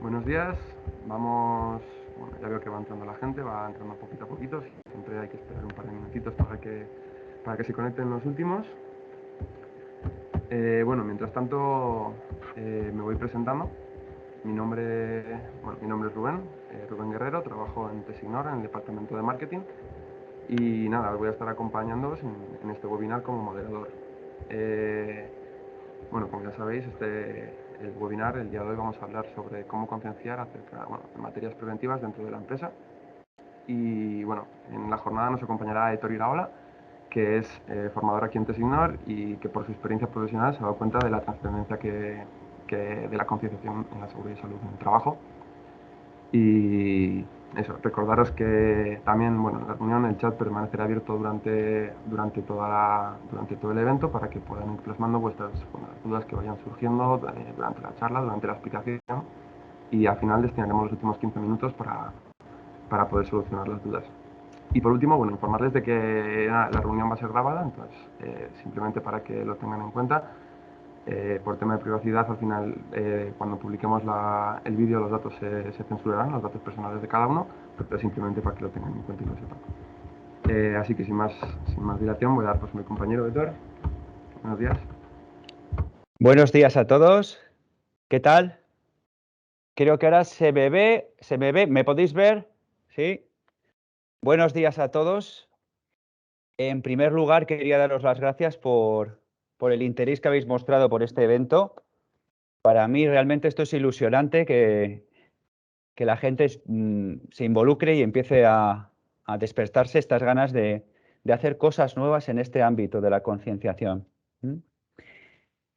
Buenos días, vamos, bueno, ya veo que va entrando la gente, va entrando poquito a poquito, siempre hay que esperar un par de minutitos para que se conecten los últimos. Bueno, mientras tanto me voy presentando. Mi nombre es Rubén, Rubén Guerrero, trabajo en Tesignor, en el departamento de marketing, y nada, os voy a estar acompañándoos en este webinar como moderador. Bueno, como ya sabéis, el webinar, el día de hoy vamos a hablar sobre cómo concienciar acerca de materias preventivas dentro de la empresa. Y bueno, en la jornada nos acompañará Ettore Iraola, que es formador aquí en Tesignor y que por su experiencia profesional se ha dado cuenta de la trascendencia de la concienciación en la seguridad y salud en el trabajo. Y eso, recordaros que también, bueno, la reunión, el chat permanecerá abierto durante todo el evento para que puedan ir plasmando vuestras dudas que vayan surgiendo durante la charla, durante la explicación, y al final destinaremos los últimos 15 minutos para poder solucionar las dudas. Y por último, bueno, informarles de que la reunión va a ser grabada, entonces simplemente para que lo tengan en cuenta. Por tema de privacidad, al final, cuando publiquemos el vídeo, los datos se censurarán, los datos personales de cada uno, pero simplemente para que lo tengan en cuenta y lo sepan. Así que sin más dilación, voy a dar paso a mi compañero Héctor. Buenos días. Buenos días a todos. ¿Qué tal? Creo que ahora se me ve. ¿Me podéis ver? ¿Sí? Buenos días a todos. En primer lugar, quería daros las gracias por el interés que habéis mostrado por este evento. Para mí realmente esto es ilusionante, que la gente se involucre y empiece a despertarse estas ganas de hacer cosas nuevas en este ámbito de la concienciación.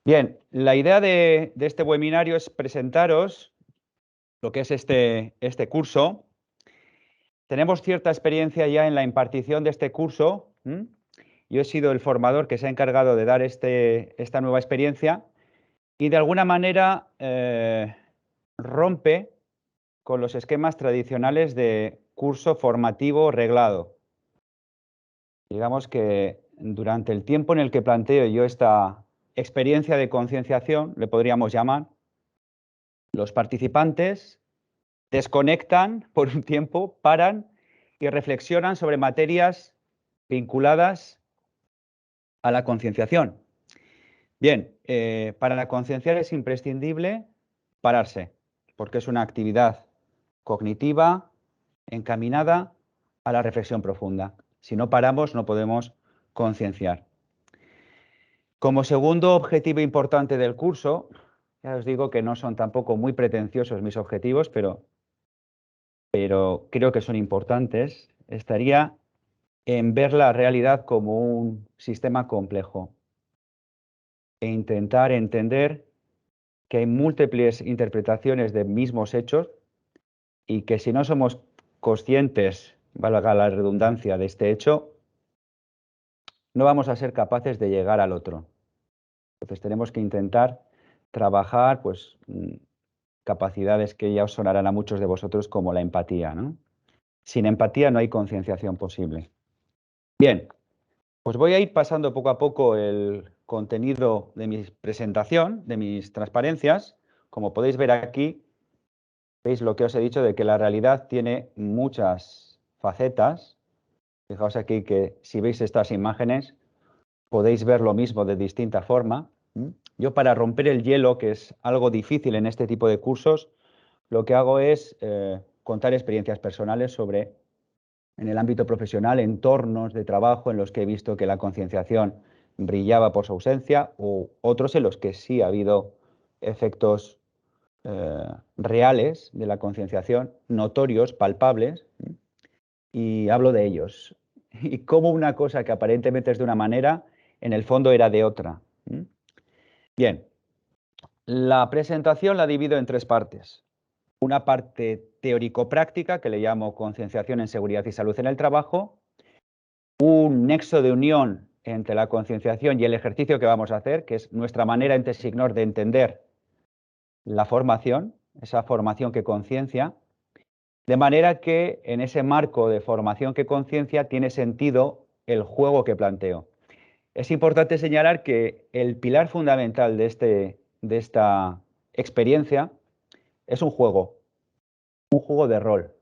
Bien, la idea de este webinario es presentaros lo que es este curso. Tenemos cierta experiencia ya en la impartición de este curso. Yo he sido el formador que se ha encargado de dar esta nueva experiencia y de alguna manera rompe con los esquemas tradicionales de curso formativo reglado. Digamos que durante el tiempo en el que planteo yo esta experiencia de concienciación, le podríamos llamar, los participantes desconectan por un tiempo, paran y reflexionan sobre materias vinculadas a la concienciación. Bien, para concienciar es imprescindible pararse, porque es una actividad cognitiva encaminada a la reflexión profunda. Si no paramos, no podemos concienciar. Como segundo objetivo importante del curso, ya os digo que no son tampoco muy pretenciosos mis objetivos, pero creo que son importantes, estaría en ver la realidad como un sistema complejo e intentar entender que hay múltiples interpretaciones de mismos hechos y que si no somos conscientes, valga la redundancia, de este hecho, no vamos a ser capaces de llegar al otro. Entonces tenemos que intentar trabajar pues, capacidades que ya os sonarán a muchos de vosotros como la empatía, ¿no? Sin empatía no hay concienciación posible. Bien, pues voy a ir pasando poco a poco el contenido de mi presentación, de mis transparencias. Como podéis ver aquí, veis lo que os he dicho de que la realidad tiene muchas facetas. Fijaos aquí que si veis estas imágenes podéis ver lo mismo de distinta forma. Yo, para romper el hielo, que es algo difícil en este tipo de cursos, lo que hago es contar experiencias personales sobre, en el ámbito profesional, entornos de trabajo en los que he visto que la concienciación brillaba por su ausencia, o otros en los que sí ha habido efectos reales de la concienciación, notorios, palpables, y hablo de ellos. Y cómo una cosa que aparentemente es de una manera, en el fondo era de otra. Bien, la presentación la divido en tres partes. Una parte teórico-práctica, que le llamo concienciación en seguridad y salud en el trabajo, un nexo de unión entre la concienciación y el ejercicio que vamos a hacer, que es nuestra manera en Tesignor de entender la formación, esa formación que conciencia, de manera que en ese marco de formación que conciencia tiene sentido el juego que planteo. Es importante señalar que el pilar fundamental de esta experiencia es un juego. un juego de rol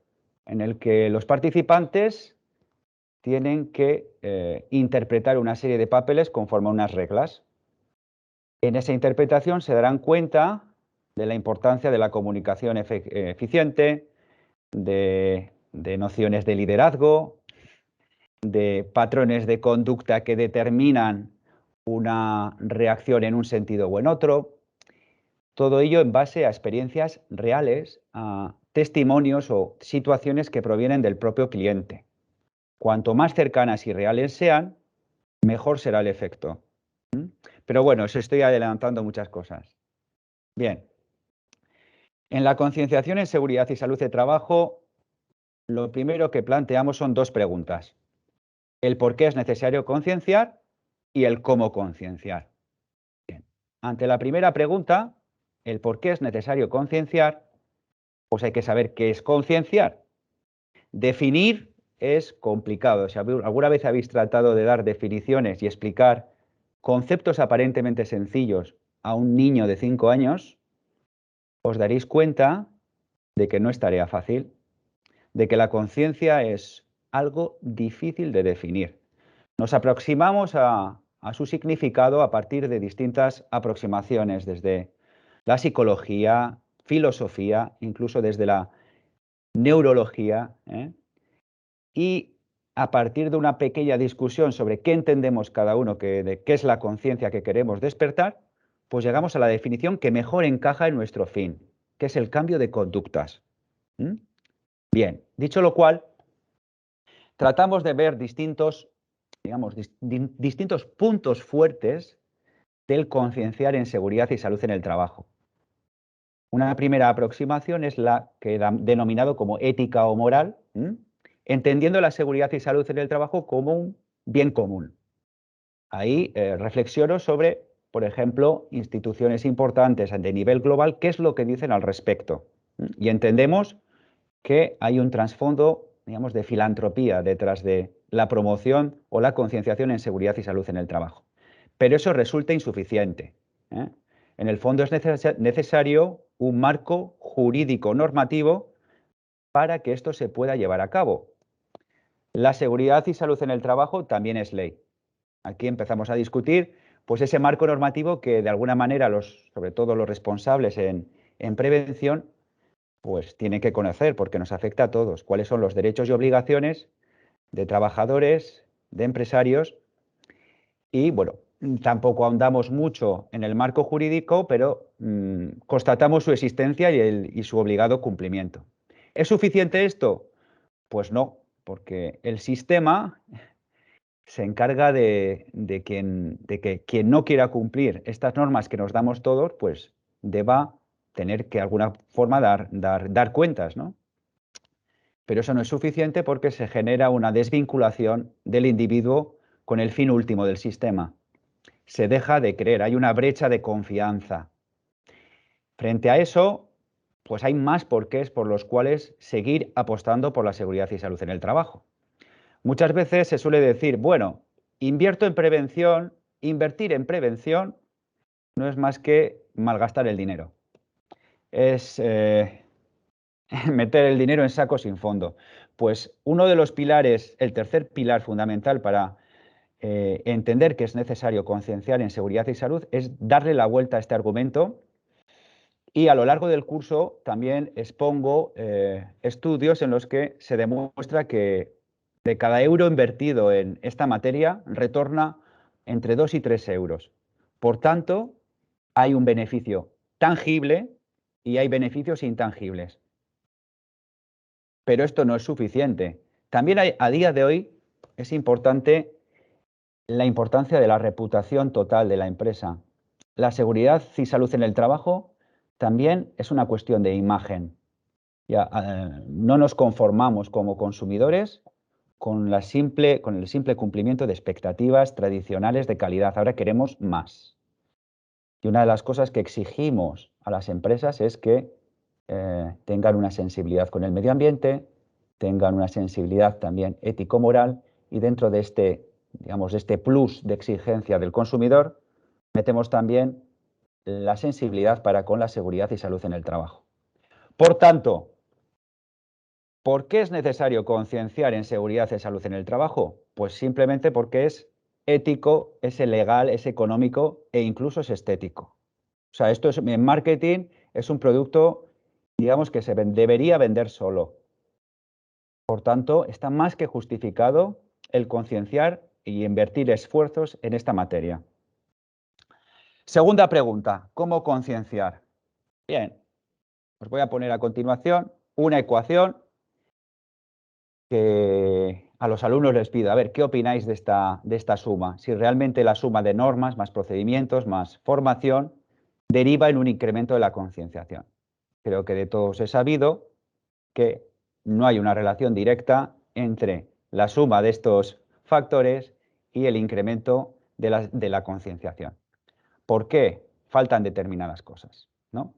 en el que los participantes tienen que interpretar una serie de papeles conforme a unas reglas. En esa interpretación se darán cuenta de la importancia de la comunicación eficiente, de nociones de liderazgo, de patrones de conducta que determinan una reacción en un sentido o en otro. Todo ello en base a experiencias reales, a testimonios o situaciones que provienen del propio cliente. Cuanto más cercanas y reales sean, mejor será el efecto. Pero bueno, os estoy adelantando muchas cosas. Bien. En la concienciación en seguridad y salud de trabajo, lo primero que planteamos son dos preguntas: el por qué es necesario concienciar y el cómo concienciar. Bien. Ante la primera pregunta, el por qué es necesario concienciar, pues hay que saber qué es concienciar. Definir es complicado. Si alguna vez habéis tratado de dar definiciones y explicar conceptos aparentemente sencillos a un niño de 5 años, os daréis cuenta de que no es tarea fácil, de que la conciencia es algo difícil de definir. Nos aproximamos a su significado a partir de distintas aproximaciones, desde la psicología, filosofía, incluso desde la neurología, y a partir de una pequeña discusión sobre qué entendemos cada uno de qué es la conciencia que queremos despertar, pues llegamos a la definición que mejor encaja en nuestro fin, que es el cambio de conductas. Bien, dicho lo cual, tratamos de ver distintos puntos fuertes del concienciar en seguridad y salud en el trabajo. Una primera aproximación es la que he denominado como ética o moral, entendiendo la seguridad y salud en el trabajo como un bien común. Ahí reflexiono sobre, por ejemplo, instituciones importantes de nivel global, qué es lo que dicen al respecto. Y entendemos que hay un trasfondo, digamos, de filantropía detrás de la promoción o la concienciación en seguridad y salud en el trabajo. Pero eso resulta insuficiente. En el fondo es necesario un marco jurídico normativo para que esto se pueda llevar a cabo. La seguridad y salud en el trabajo también es ley. Aquí empezamos a discutir pues, ese marco normativo que de alguna manera sobre todo los responsables en prevención pues tienen que conocer, porque nos afecta a todos, cuáles son los derechos y obligaciones de trabajadores, de empresarios. Y bueno, tampoco ahondamos mucho en el marco jurídico, pero constatamos su existencia y su obligado cumplimiento. ¿Es suficiente esto? Pues no, porque el sistema se encarga de que quien no quiera cumplir estas normas que nos damos todos, pues deba tener que de alguna forma dar cuentas, ¿no? Pero eso no es suficiente porque se genera una desvinculación del individuo con el fin último del sistema. Se deja de creer, hay una brecha de confianza. Frente a eso, pues hay más porqués por los cuales seguir apostando por la seguridad y salud en el trabajo. Muchas veces se suele decir, bueno, invierto en prevención, invertir en prevención no es más que malgastar el dinero. Es meter el dinero en saco sin fondo. Pues uno de los pilares, el tercer pilar fundamental para entender que es necesario concienciar en seguridad y salud es darle la vuelta a este argumento, y a lo largo del curso también expongo estudios en los que se demuestra que de cada euro invertido en esta materia retorna entre 2 y 3 euros. Por tanto, hay un beneficio tangible y hay beneficios intangibles. Pero esto no es suficiente. También a día de hoy es importante la importancia de la reputación total de la empresa. La seguridad y salud en el trabajo también es una cuestión de imagen. No nos conformamos como consumidores con el simple cumplimiento de expectativas tradicionales de calidad. Ahora queremos más. Y una de las cosas que exigimos a las empresas es que tengan una sensibilidad con el medio ambiente, tengan una sensibilidad también ético-moral, y dentro de este plus de exigencia del consumidor, metemos también la sensibilidad para con la seguridad y salud en el trabajo. Por tanto, ¿Por qué es necesario concienciar en seguridad y salud en el trabajo? Pues simplemente porque es ético, es legal, es económico e incluso es estético. O sea, esto es, en marketing es un producto, digamos, que debería vender solo. Por tanto, está más que justificado el concienciar y invertir esfuerzos en esta materia. Segunda pregunta, ¿cómo concienciar? Bien, os voy a poner a continuación una ecuación que a los alumnos les pido, a ver, ¿qué opináis de esta suma? Si realmente la suma de normas, más procedimientos, más formación, deriva en un incremento de la concienciación. Creo que de todos he sabido que no hay una relación directa entre la suma de estos factores y el incremento de la concienciación. ¿Por qué? Faltan determinadas cosas, ¿no?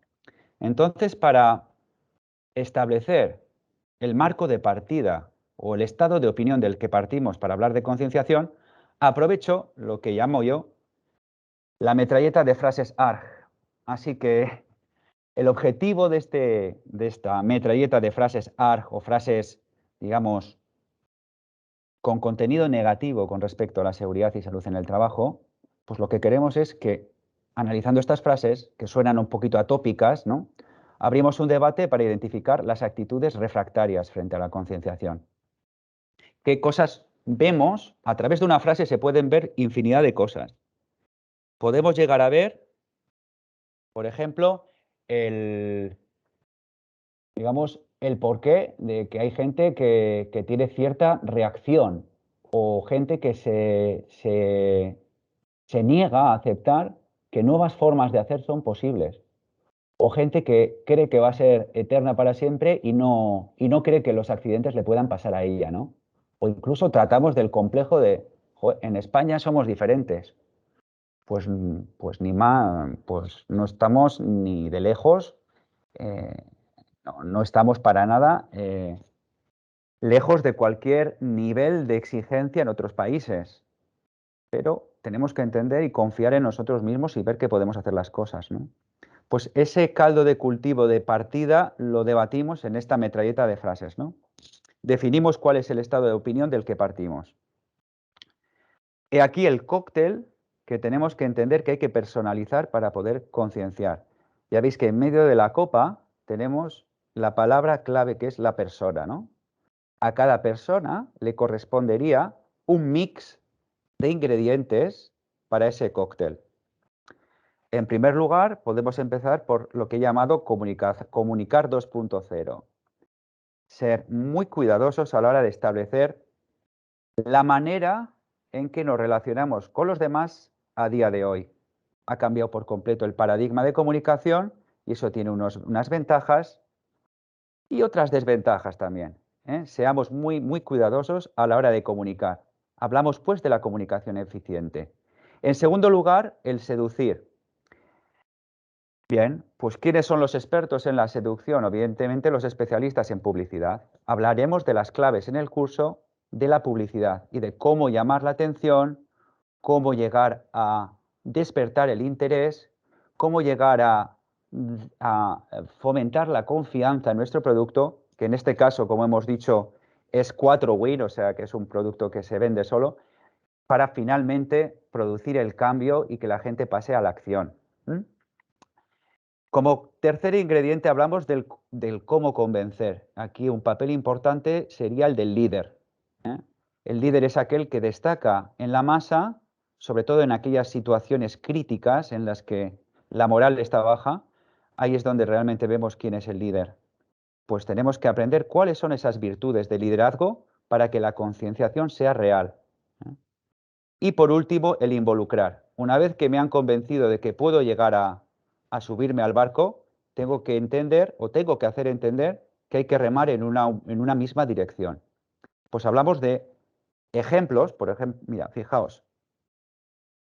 Entonces, para establecer el marco de partida o el estado de opinión del que partimos para hablar de concienciación, aprovecho lo que llamo yo la metralleta de frases ARG. Así que el objetivo de esta metralleta de frases ARG o frases, digamos, con contenido negativo con respecto a la seguridad y salud en el trabajo, pues lo que queremos es que, analizando estas frases, que suenan un poquito atópicas, ¿no?, abrimos un debate para identificar las actitudes refractarias frente a la concienciación. ¿Qué cosas vemos? A través de una frase se pueden ver infinidad de cosas. Podemos llegar a ver, por ejemplo, digamos, el porqué de que hay gente que tiene cierta reacción o gente que se niega a aceptar que nuevas formas de hacer son posibles. O gente que cree que va a ser eterna para siempre y no cree que los accidentes le puedan pasar a ella, ¿no? O incluso tratamos del complejo de, "Joder, en España somos diferentes". Pues, pues ni más, pues no estamos ni de lejos, eh, no estamos para nada lejos de cualquier nivel de exigencia en otros países. Pero tenemos que entender y confiar en nosotros mismos y ver que podemos hacer las cosas, ¿no? Pues ese caldo de cultivo de partida lo debatimos en esta metralleta de frases, ¿no? Definimos cuál es el estado de opinión del que partimos. He aquí el cóctel que tenemos que entender que hay que personalizar para poder concienciar. Ya veis que en medio de la copa tenemos la palabra clave que es la persona, ¿no? A cada persona le correspondería un mix de ingredientes para ese cóctel. En primer lugar, podemos empezar por lo que he llamado comunicar 2.0. Ser muy cuidadosos a la hora de establecer la manera en que nos relacionamos con los demás a día de hoy. Ha cambiado por completo el paradigma de comunicación y eso tiene unas ventajas y otras desventajas también, ¿eh? Seamos muy cuidadosos a la hora de comunicar. Hablamos pues de la comunicación eficiente. En segundo lugar, el seducir. Bien, pues ¿quiénes son los expertos en la seducción? Evidentemente los especialistas en publicidad. Hablaremos de las claves en el curso de la publicidad y de cómo llamar la atención, cómo llegar a despertar el interés, cómo llegar a fomentar la confianza en nuestro producto, que en este caso, como hemos dicho, es 4-win, o sea que es un producto que se vende solo, para finalmente producir el cambio y que la gente pase a la acción. Como tercer ingrediente hablamos del cómo convencer. Aquí un papel importante sería el del líder, ¿eh? El líder es aquel que destaca en la masa, sobre todo en aquellas situaciones críticas en las que la moral está baja. Ahí es donde realmente vemos quién es el líder. Pues tenemos que aprender cuáles son esas virtudes de liderazgo para que la concienciación sea real, ¿eh? Y por último, el involucrar. Una vez que me han convencido de que puedo llegar a subirme al barco, tengo que entender o tengo que hacer entender que hay que remar en una misma dirección. Pues hablamos de ejemplos, por ejemplo, mira, fijaos,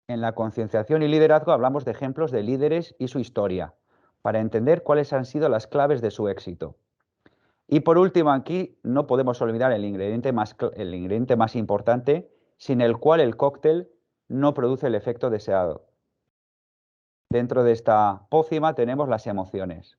en la concienciación y liderazgo hablamos de ejemplos de líderes y su historia, para entender cuáles han sido las claves de su éxito. Y por último, aquí no podemos olvidar el ingrediente más importante, sin el cual el cóctel no produce el efecto deseado. Dentro de esta pócima tenemos las emociones.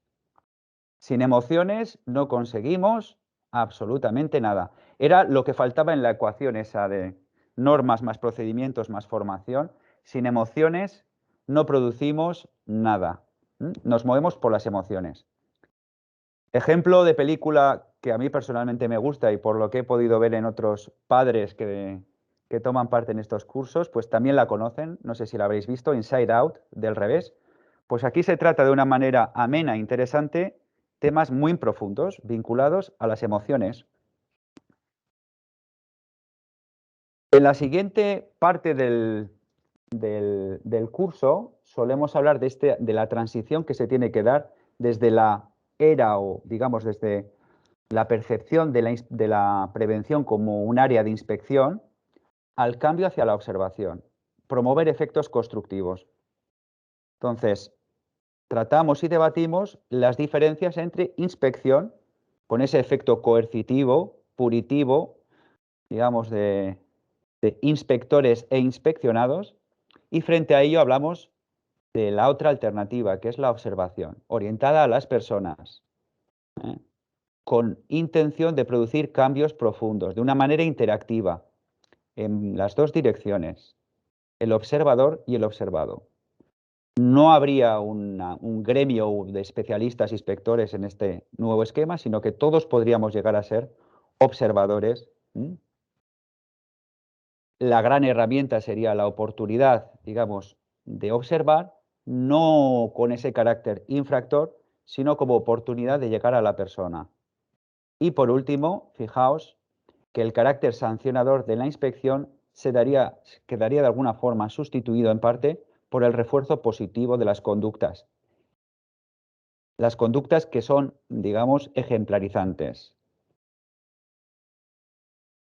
Sin emociones no conseguimos absolutamente nada. Era lo que faltaba en la ecuación esa de normas más procedimientos más formación. Sin emociones no producimos nada. Nos movemos por las emociones. Ejemplo de película que a mí personalmente me gusta y por lo que he podido ver en otros padres que toman parte en estos cursos, pues también la conocen, no sé si la habréis visto, Inside Out, del revés. Pues aquí se trata de una manera amena e interesante temas muy profundos vinculados a las emociones. En la siguiente parte del curso solemos hablar de la transición que se tiene que dar desde la era o, digamos, desde la percepción de la prevención como un área de inspección al cambio hacia la observación, promover efectos constructivos. Entonces, tratamos y debatimos las diferencias entre inspección, con ese efecto coercitivo, punitivo, digamos, de inspectores e inspeccionados, y frente a ello hablamos de la otra alternativa, que es la observación, orientada a las personas, ¿eh? Con intención de producir cambios profundos, de una manera interactiva, en las dos direcciones, el observador y el observado. No habría un gremio de especialistas, inspectores en este nuevo esquema, sino que todos podríamos llegar a ser observadores. La gran herramienta sería la oportunidad, digamos, de observar, no con ese carácter infractor, sino como oportunidad de llegar a la persona. Y por último, fijaos que el carácter sancionador de la inspección quedaría de alguna forma sustituido en parte por el refuerzo positivo de las conductas. Las conductas que son, digamos, ejemplarizantes.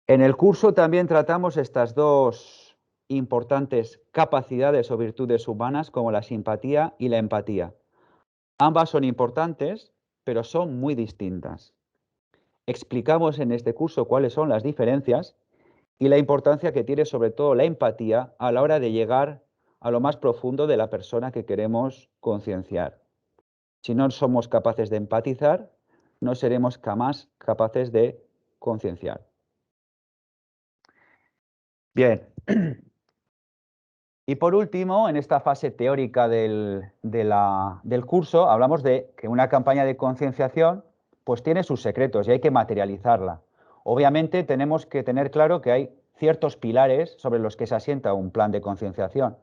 En el curso también tratamos estas dos importantes capacidades o virtudes humanas como la simpatía y la empatía. Ambas son importantes, pero son muy distintas. Explicamos en este curso cuáles son las diferencias y la importancia que tiene sobre todo la empatía a la hora de llegar a lo más profundo de la persona que queremos concienciar. Si no somos capaces de empatizar, no seremos jamás capaces de concienciar. Bien. Y por último, en esta fase teórica del curso, hablamos de que una campaña de concienciación pues tiene sus secretos y hay que materializarla. Obviamente tenemos que tener claro que hay ciertos pilares sobre los que se asienta un plan de concienciación.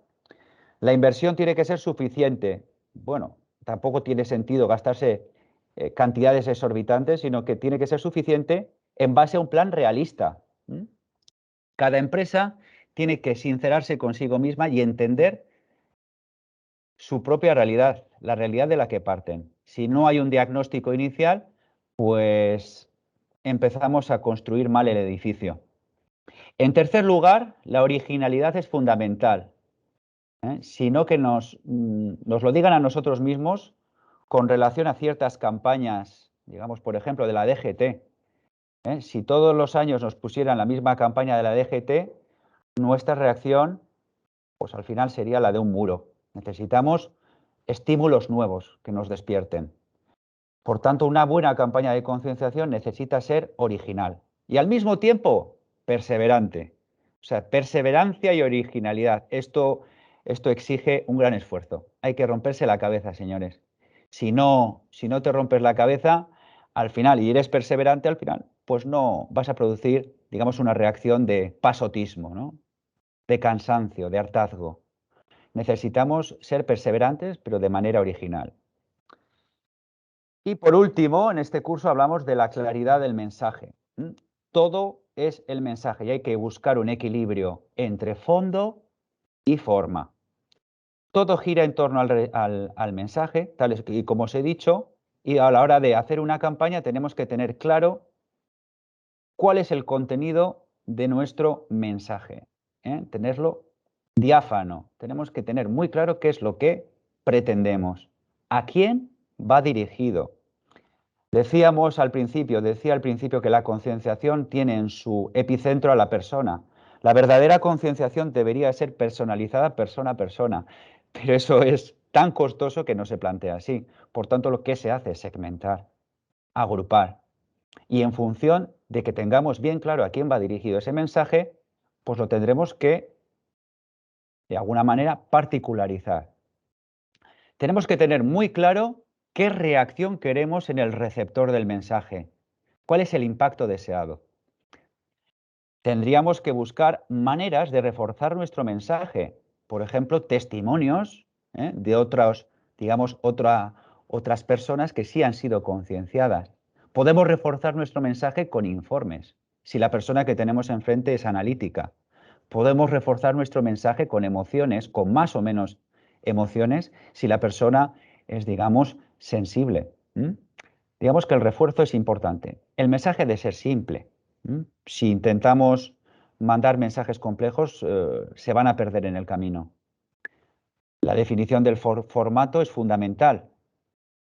La inversión tiene que ser suficiente. Bueno, tampoco tiene sentido gastarse cantidades exorbitantes, sino que tiene que ser suficiente en base a un plan realista. Cada empresa tiene que sincerarse consigo misma y entender su propia realidad, la realidad de la que parten. Si no hay un diagnóstico inicial, pues empezamos a construir mal el edificio. En tercer lugar, la originalidad es fundamental, sino que nos lo digan a nosotros mismos con relación a ciertas campañas, digamos, por ejemplo, de la DGT. Si todos los años nos pusieran la misma campaña de la DGT, nuestra reacción, pues al final sería la de un muro. Necesitamos estímulos nuevos que nos despierten. Por tanto, una buena campaña de concienciación necesita ser original y al mismo tiempo perseverante. O sea, perseverancia y originalidad. Esto exige un gran esfuerzo. Hay que romperse la cabeza, señores. Si no te rompes la cabeza, al final, y eres perseverante al final, pues no vas a producir, digamos, una reacción de pasotismo, ¿no? De cansancio, de hartazgo. Necesitamos ser perseverantes, pero de manera original. Y por último, en este curso hablamos de la claridad del mensaje. Todo es el mensaje y hay que buscar un equilibrio entre fondo y forma. Todo gira en torno al mensaje, tal y como os he dicho, y a la hora de hacer una campaña tenemos que tener claro cuál es el contenido de nuestro mensaje. Tenerlo diáfano. Tenemos que tener muy claro qué es lo que pretendemos, a quién va dirigido. Decía al principio que la concienciación tiene en su epicentro a la persona. La verdadera concienciación debería ser personalizada persona a persona, pero eso es tan costoso que no se plantea así. Por tanto, lo que se hace es segmentar, agrupar. Y en función de que tengamos bien claro a quién va dirigido ese mensaje, pues lo tendremos que, de alguna manera, particularizar. Tenemos que tener muy claro qué reacción queremos en el receptor del mensaje, cuál es el impacto deseado. Tendríamos que buscar maneras de reforzar nuestro mensaje, por ejemplo, testimonios de otras personas que sí han sido concienciadas. Podemos reforzar nuestro mensaje con informes, si la persona que tenemos enfrente es analítica. Podemos reforzar nuestro mensaje con emociones, con más o menos emociones, si la persona es, digamos, sensible. Digamos que el refuerzo es importante. El mensaje debe ser simple. Si intentamos mandar mensajes complejos, se van a perder en el camino. La definición del formato es fundamental.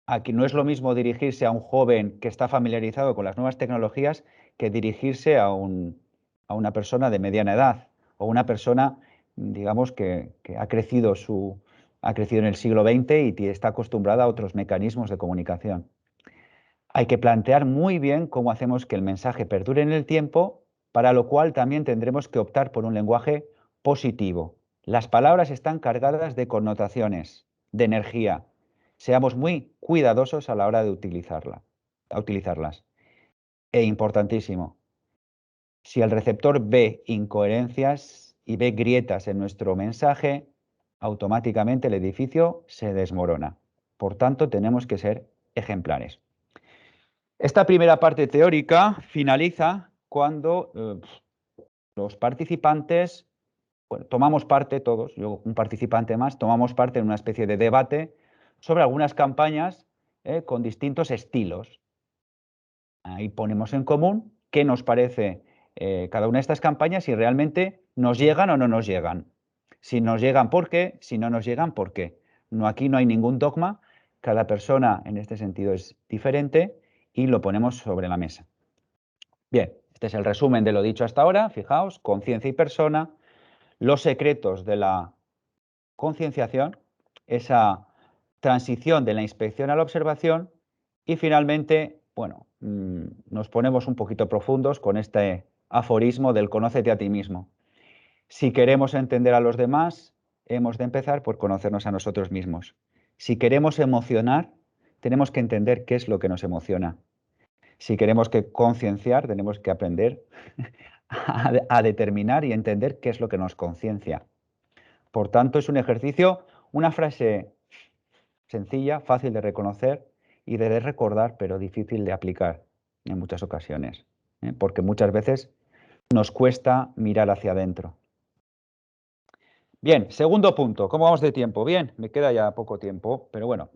Aquí no es lo mismo dirigirse a un joven que está familiarizado con las nuevas tecnologías que dirigirse a una persona de mediana edad o una persona, digamos, que ha crecido en el siglo XX y está acostumbrada a otros mecanismos de comunicación. Hay que plantear muy bien cómo hacemos que el mensaje perdure en el tiempo, para lo cual también tendremos que optar por un lenguaje positivo. Las palabras están cargadas de connotaciones, de energía. Seamos muy cuidadosos a la hora de utilizarlas. E importantísimo, si el receptor ve incoherencias y ve grietas en nuestro mensaje, automáticamente el edificio se desmorona. Por tanto, tenemos que ser ejemplares. Esta primera parte teórica finaliza cuando los participantes, bueno, tomamos parte todos, yo un participante más, tomamos parte en una especie de debate sobre algunas campañas con distintos estilos. Ahí ponemos en común qué nos parece cada una de estas campañas, si realmente nos llegan o no nos llegan. Si nos llegan, ¿por qué? Si no nos llegan, ¿por qué? No, aquí no hay ningún dogma, cada persona en este sentido es diferente y lo ponemos sobre la mesa. Bien, este es el resumen de lo dicho hasta ahora. Fijaos, conciencia y persona, los secretos de la concienciación, esa transición de la inspección a la observación y finalmente, bueno, nos ponemos un poquito profundos con este aforismo del conócete a ti mismo. Si queremos entender a los demás, hemos de empezar por conocernos a nosotros mismos. Si queremos emocionar, tenemos que entender qué es lo que nos emociona. Si queremos concienciar, tenemos que aprender a determinar y entender qué es lo que nos conciencia. Por tanto, es un ejercicio, una frase sencilla, fácil de reconocer y de recordar, pero difícil de aplicar en muchas ocasiones, porque muchas veces nos cuesta mirar hacia adentro. Bien, segundo punto, ¿cómo vamos de tiempo? Bien, me queda ya poco tiempo, pero bueno,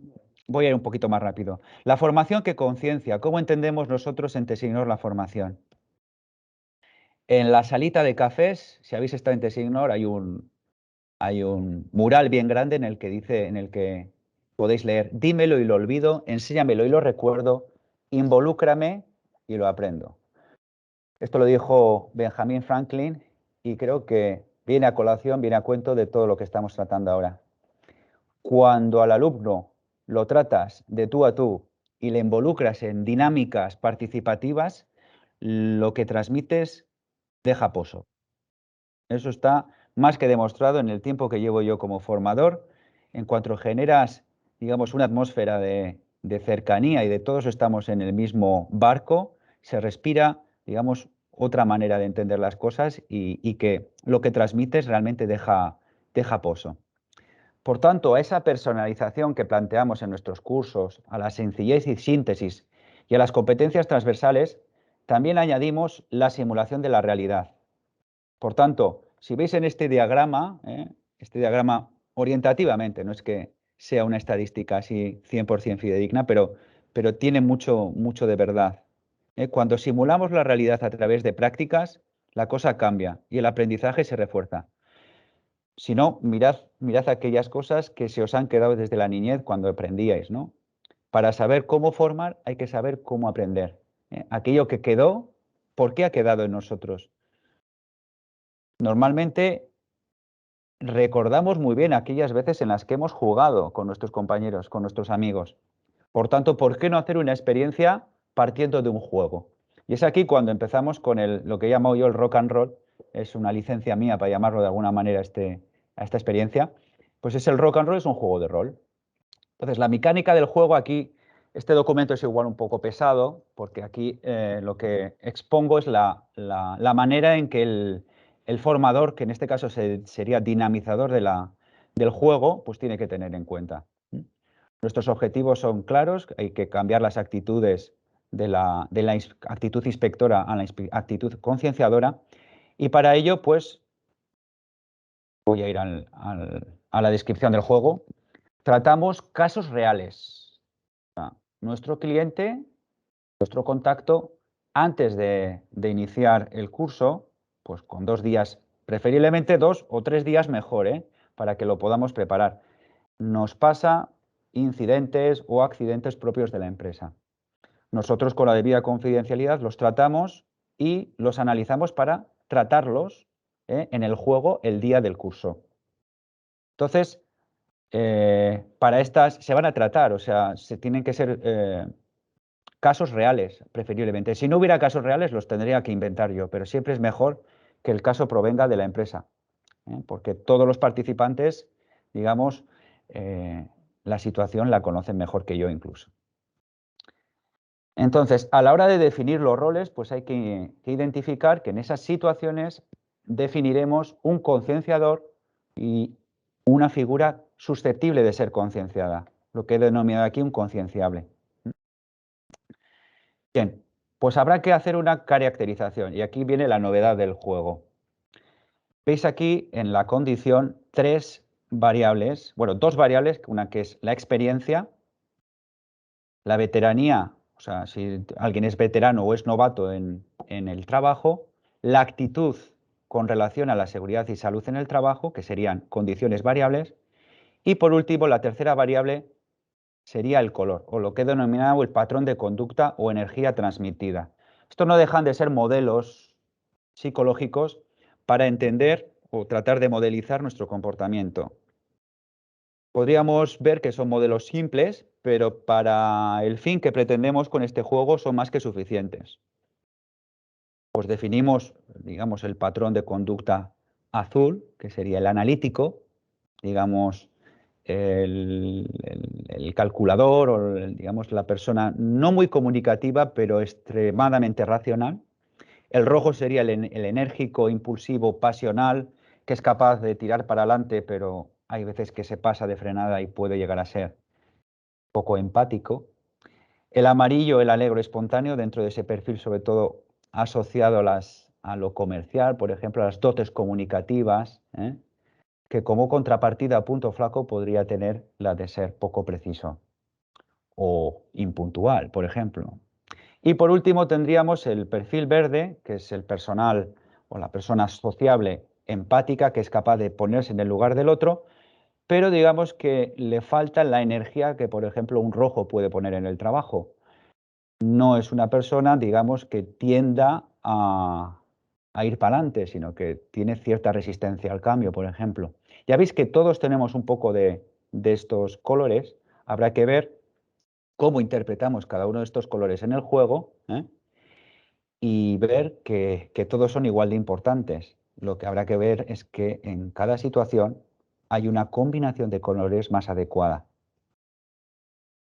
voy a ir un poquito más rápido. La formación que conciencia, ¿cómo entendemos nosotros en Tesignor la formación? En la salita de cafés, si habéis estado en Tesignor, hay un mural bien grande en el que podéis leer, dímelo y lo olvido, enséñamelo y lo recuerdo, involúcrame y lo aprendo. Esto lo dijo Benjamin Franklin y creo que viene a colación, viene a cuento de todo lo que estamos tratando ahora. Cuando al alumno lo tratas de tú a tú y le involucras en dinámicas participativas, lo que transmites deja pozo. Eso está más que demostrado en el tiempo que llevo yo como formador. En cuanto generas, digamos, una atmósfera de cercanía y de todos estamos en el mismo barco, se respira, digamos, otra manera de entender las cosas y que lo que transmites realmente deja pozo. Por tanto, a esa personalización que planteamos en nuestros cursos, a la sencillez y síntesis y a las competencias transversales, también añadimos la simulación de la realidad. Por tanto, si veis en este diagrama orientativamente, no es que sea una estadística así 100% fidedigna, pero tiene mucho de verdad. Cuando simulamos la realidad a través de prácticas, la cosa cambia y el aprendizaje se refuerza. Si no, mirad aquellas cosas que se os han quedado desde la niñez cuando aprendíais, ¿no? Para saber cómo formar hay que saber cómo aprender. Aquello que quedó, ¿por qué ha quedado en nosotros? Normalmente recordamos muy bien aquellas veces en las que hemos jugado con nuestros compañeros, con nuestros amigos. Por tanto, ¿por qué no hacer una experiencia partiendo de un juego? Y es aquí cuando empezamos con lo que llamo yo el rock and roll, es una licencia mía para llamarlo de alguna manera a esta experiencia, pues es el rock and roll, es un juego de rol. Entonces, la mecánica del juego aquí, este documento es igual un poco pesado, porque aquí lo que expongo es la manera en que el formador, que en este caso sería dinamizador del juego, pues tiene que tener en cuenta. Nuestros objetivos son claros, hay que cambiar las actitudes de la actitud inspectora a la actitud concienciadora, y para ello, pues, voy a ir a la descripción del juego. Tratamos casos reales. Nuestro cliente, nuestro contacto, antes de iniciar el curso, pues con 2 días, preferiblemente 2 o 3 días mejor, para que lo podamos preparar, nos pasa incidentes o accidentes propios de la empresa. Nosotros, con la debida confidencialidad, los tratamos y los analizamos para tratarlos en el juego el día del curso. Entonces, para estas se van a tratar, o sea, se tienen que ser casos reales, preferiblemente. Si no hubiera casos reales, los tendría que inventar yo, pero siempre es mejor que el caso provenga de la empresa, porque todos los participantes, digamos, la situación la conocen mejor que yo incluso. Entonces, a la hora de definir los roles, pues hay que identificar que en esas situaciones definiremos un concienciador y una figura susceptible de ser concienciada, lo que he denominado aquí un concienciable. Bien, pues habrá que hacer una caracterización y aquí viene la novedad del juego. Veis aquí en la condición 3 variables, bueno, 2 variables, una que es la experiencia, la veteranía, o sea, si alguien es veterano o es novato en el trabajo, la actitud con relación a la seguridad y salud en el trabajo, que serían condiciones variables, y por último, la tercera variable sería el color, o lo que he denominado el patrón de conducta o energía transmitida. Esto no dejan de ser modelos psicológicos para entender o tratar de modelizar nuestro comportamiento. Podríamos ver que son modelos simples, pero para el fin que pretendemos con este juego son más que suficientes. Pues definimos, digamos, el patrón de conducta azul, que sería el analítico, digamos, el calculador o, digamos, la persona no muy comunicativa, pero extremadamente racional. El rojo sería el enérgico, impulsivo, pasional, que es capaz de tirar para adelante, pero hay veces que se pasa de frenada y puede llegar a ser poco empático. El amarillo, el alegre espontáneo, dentro de ese perfil, sobre todo asociado a lo comercial, por ejemplo, a las dotes comunicativas, que como contrapartida, punto flaco, podría tener la de ser poco preciso o impuntual, por ejemplo. Y por último tendríamos el perfil verde, que es el personal o la persona sociable, empática, que es capaz de ponerse en el lugar del otro, pero digamos que le falta la energía que, por ejemplo, un rojo puede poner en el trabajo. No es una persona, digamos, que tienda a ir para adelante, sino que tiene cierta resistencia al cambio, por ejemplo. Ya veis que todos tenemos un poco de estos colores. Habrá que ver cómo interpretamos cada uno de estos colores en el juego, y ver que todos son igual de importantes. Lo que habrá que ver es que en cada situación hay una combinación de colores más adecuada.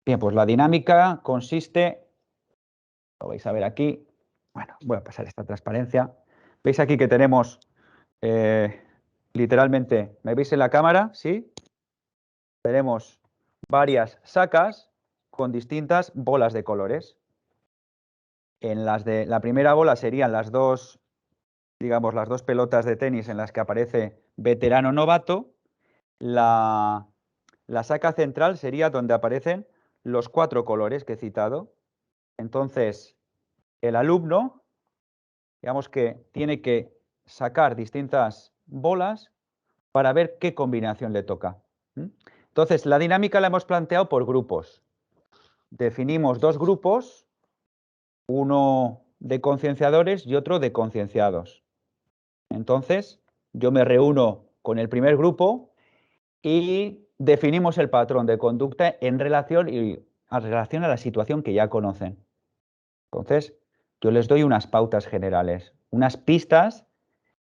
Bien, pues la dinámica consiste, lo vais a ver aquí, bueno, voy a pasar esta transparencia. Veis aquí que tenemos literalmente, ¿me veis en la cámara? ¿Sí? Tenemos varias sacas con distintas bolas de colores. En las de la primera bola serían las dos, digamos, las 2 pelotas de tenis en las que aparece veterano novato. La saca central sería donde aparecen los 4 colores que he citado. Entonces, el alumno, digamos que tiene que sacar distintas bolas para ver qué combinación le toca. Entonces, la dinámica la hemos planteado por grupos. Definimos 2 grupos, uno de concienciadores y otro de concienciados. Entonces, yo me reúno con el primer grupo y definimos el patrón de conducta en relación a la situación que ya conocen. Entonces, yo les doy unas pautas generales, unas pistas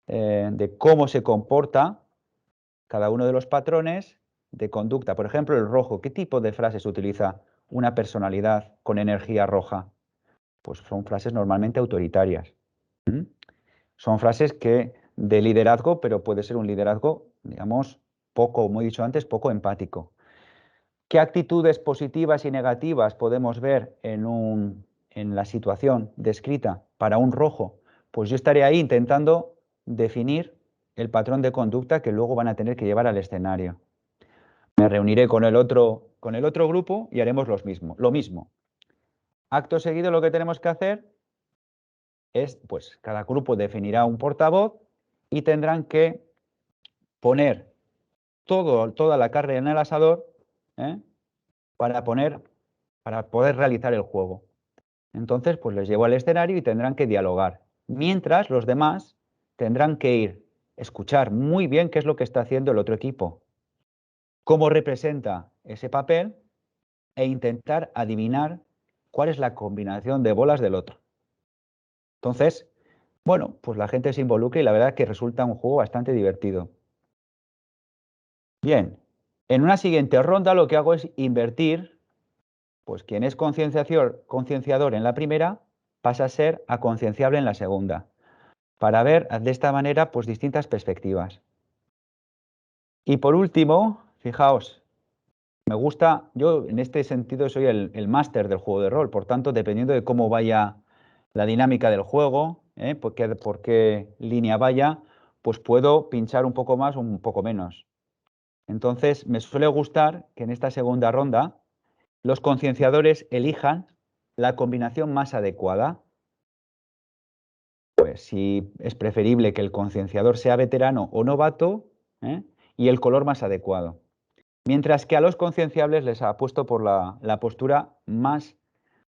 de cómo se comporta cada uno de los patrones de conducta. Por ejemplo, el rojo, ¿qué tipo de frases utiliza una personalidad con energía roja? Pues son frases normalmente autoritarias. ¿Mm? Son frases que de liderazgo, pero puede ser un liderazgo, digamos, poco, como he dicho antes, poco empático. ¿Qué actitudes positivas y negativas podemos ver en la situación descrita para un rojo? Pues yo estaré ahí intentando definir el patrón de conducta que luego van a tener que llevar al escenario. Me reuniré con el otro grupo y haremos lo mismo. Acto seguido, lo que tenemos que hacer es, pues, cada grupo definirá un portavoz y tendrán que poner toda la carne en el asador, ¿eh? para poder realizar el juego. Entonces, pues les llevo al escenario y tendrán que dialogar. Mientras los demás tendrán que escuchar muy bien qué es lo que está haciendo el otro equipo, cómo representa ese papel e intentar adivinar cuál es la combinación de bolas del otro. Entonces, bueno, pues la gente se involucra y la verdad es que resulta un juego bastante divertido. Bien, en una siguiente ronda lo que hago es invertir, pues quien es concienciador en la primera pasa a ser concienciable en la segunda, para ver de esta manera pues distintas perspectivas. Y por último, fijaos, me gusta, yo en este sentido soy el máster del juego de rol, por tanto, dependiendo de cómo vaya la dinámica del juego, por qué línea vaya, pues puedo pinchar un poco más o un poco menos. Entonces, me suele gustar que en esta segunda ronda los concienciadores elijan la combinación más adecuada. Pues si es preferible que el concienciador sea veterano o novato, y el color más adecuado. Mientras que a los concienciables les ha puesto por la postura más,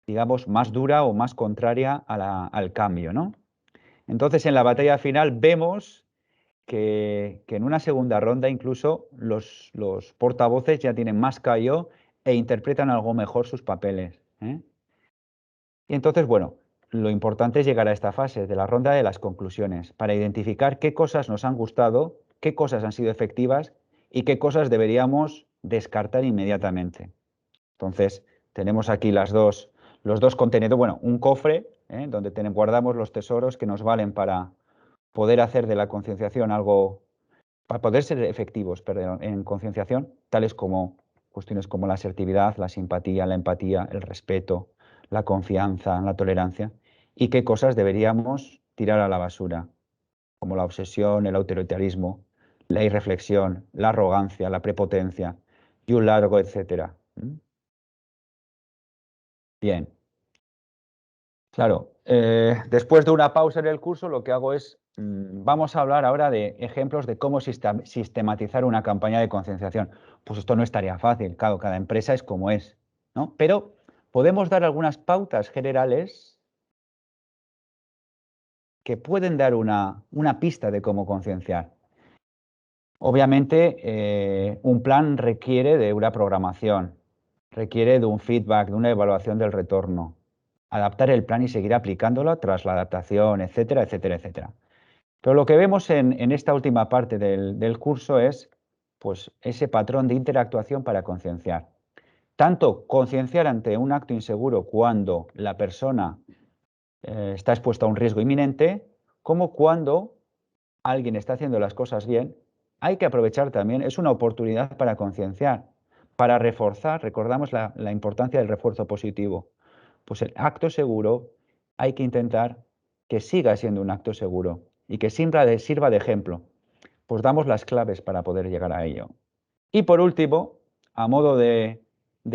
digamos, más dura o más contraria al cambio, ¿no? Entonces, en la batalla final vemos que en una segunda ronda incluso los portavoces ya tienen más callo e interpretan algo mejor sus papeles. Y entonces, bueno, lo importante es llegar a esta fase de la ronda de las conclusiones para identificar qué cosas nos han gustado, qué cosas han sido efectivas y qué cosas deberíamos descartar inmediatamente. Entonces, tenemos aquí los dos contenedores, bueno, un cofre donde guardamos los tesoros que nos valen para poder hacer de la concienciación algo, para poder ser efectivos, perdón, en concienciación, tales como cuestiones como la asertividad, la simpatía, la empatía, el respeto, la confianza, la tolerancia, y qué cosas deberíamos tirar a la basura, como la obsesión, el autoritarismo, la irreflexión, la arrogancia, la prepotencia y un largo etcétera. Bien, claro. Después de una pausa en el curso, lo que hago es, vamos a hablar ahora de ejemplos de cómo sistematizar una campaña de concienciación. Pues esto no es tarea fácil, claro, cada empresa es como es, ¿no? Pero podemos dar algunas pautas generales que pueden dar una pista de cómo concienciar. Obviamente, un plan requiere de una programación, requiere de un feedback, de una evaluación del retorno, adaptar el plan y seguir aplicándolo tras la adaptación, etcétera, etcétera, etcétera. Pero lo que vemos en esta última parte del curso es, pues, ese patrón de interactuación para concienciar. Tanto concienciar ante un acto inseguro cuando la persona está expuesta a un riesgo inminente, como cuando alguien está haciendo las cosas bien, hay que aprovechar también, es una oportunidad para concienciar, para reforzar, recordamos la importancia del refuerzo positivo. Pues el acto seguro hay que intentar que siga siendo un acto seguro y que sirva de ejemplo. Pues damos las claves para poder llegar a ello. Y por último, a modo de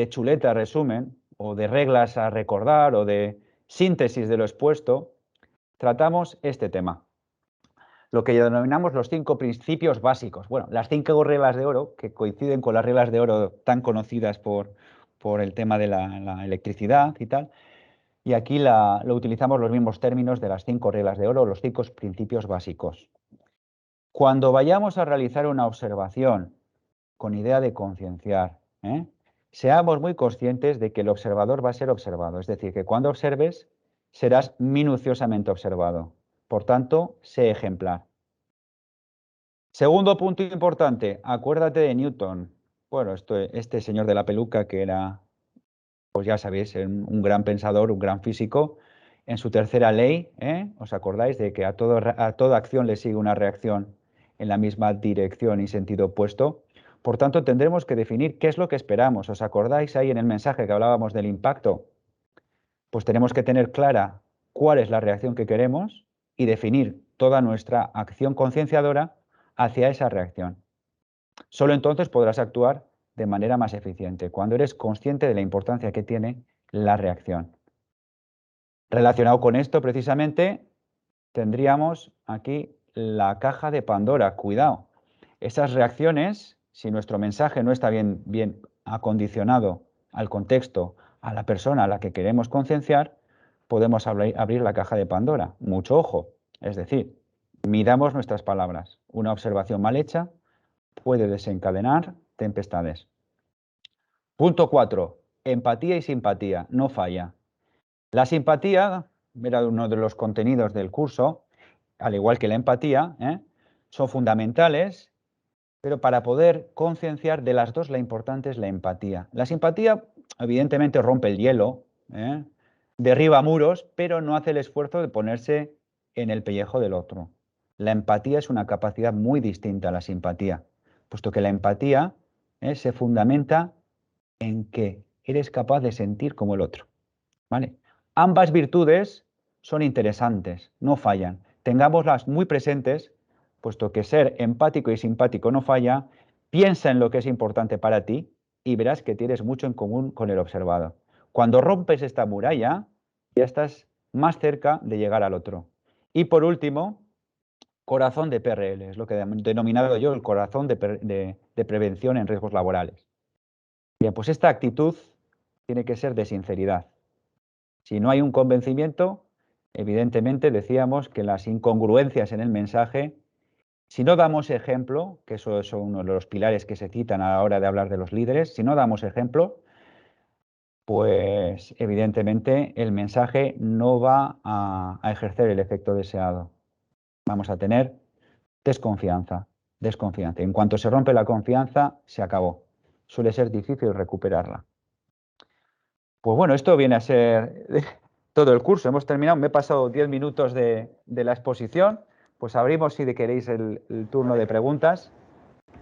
chuleta resumen, o de reglas a recordar, o de síntesis de lo expuesto, tratamos este tema, lo que denominamos los 5 principios básicos. Bueno, las 5 reglas de oro, que coinciden con las reglas de oro tan conocidas por el tema de la electricidad y tal, y aquí lo utilizamos los mismos términos de las 5 reglas de oro, los 5 principios básicos. Cuando vayamos a realizar una observación con idea de concienciar, seamos muy conscientes de que el observador va a ser observado. Es decir, que cuando observes, serás minuciosamente observado. Por tanto, sé ejemplar. Segundo punto importante, acuérdate de Newton. Bueno, este señor de la peluca que era, pues ya sabéis, un gran pensador, un gran físico, en su tercera ley, ¿os acordáis de que a toda acción le sigue una reacción en la misma dirección y sentido opuesto? Por tanto, tendremos que definir qué es lo que esperamos. ¿Os acordáis ahí en el mensaje que hablábamos del impacto? Pues tenemos que tener clara cuál es la reacción que queremos y definir toda nuestra acción concienciadora hacia esa reacción. Solo entonces podrás actuar de manera más eficiente, cuando eres consciente de la importancia que tiene la reacción. Relacionado con esto, precisamente, tendríamos aquí la caja de Pandora. Cuidado, esas reacciones, si nuestro mensaje no está bien acondicionado al contexto, a la persona a la que queremos concienciar, podemos abrir la caja de Pandora. Mucho ojo. Es decir, midamos nuestras palabras. Una observación mal hecha puede desencadenar tempestades. Punto 4. Empatía y simpatía. No falla. La simpatía, era uno de los contenidos del curso, al igual que la empatía, son fundamentales, pero para poder concienciar de las dos, la importante es la empatía. La simpatía, evidentemente, rompe el hielo, derriba muros, pero no hace el esfuerzo de ponerse en el pellejo del otro. La empatía es una capacidad muy distinta a la simpatía, puesto que la empatía se fundamenta en que eres capaz de sentir como el otro. ¿Vale? Ambas virtudes son interesantes, no fallan. Tengámoslas muy presentes, puesto que ser empático y simpático no falla. Piensa en lo que es importante para ti y verás que tienes mucho en común con el observado. Cuando rompes esta muralla, ya estás más cerca de llegar al otro. Y por último, corazón de PRL, es lo que he denominado yo el corazón de prevención en riesgos laborales. Bien, pues esta actitud tiene que ser de sinceridad. Si no hay un convencimiento, evidentemente decíamos que las incongruencias en el mensaje, si no damos ejemplo, que eso es uno de los pilares que se citan a la hora de hablar de los líderes, si no damos ejemplo, pues evidentemente el mensaje no va a ejercer el efecto deseado. Vamos a tener desconfianza. En cuanto se rompe la confianza, se acabó. Suele ser difícil recuperarla. Pues bueno, esto viene a ser todo el curso. Hemos terminado, me he pasado 10 minutos de la exposición. Pues abrimos, si queréis, el turno de preguntas.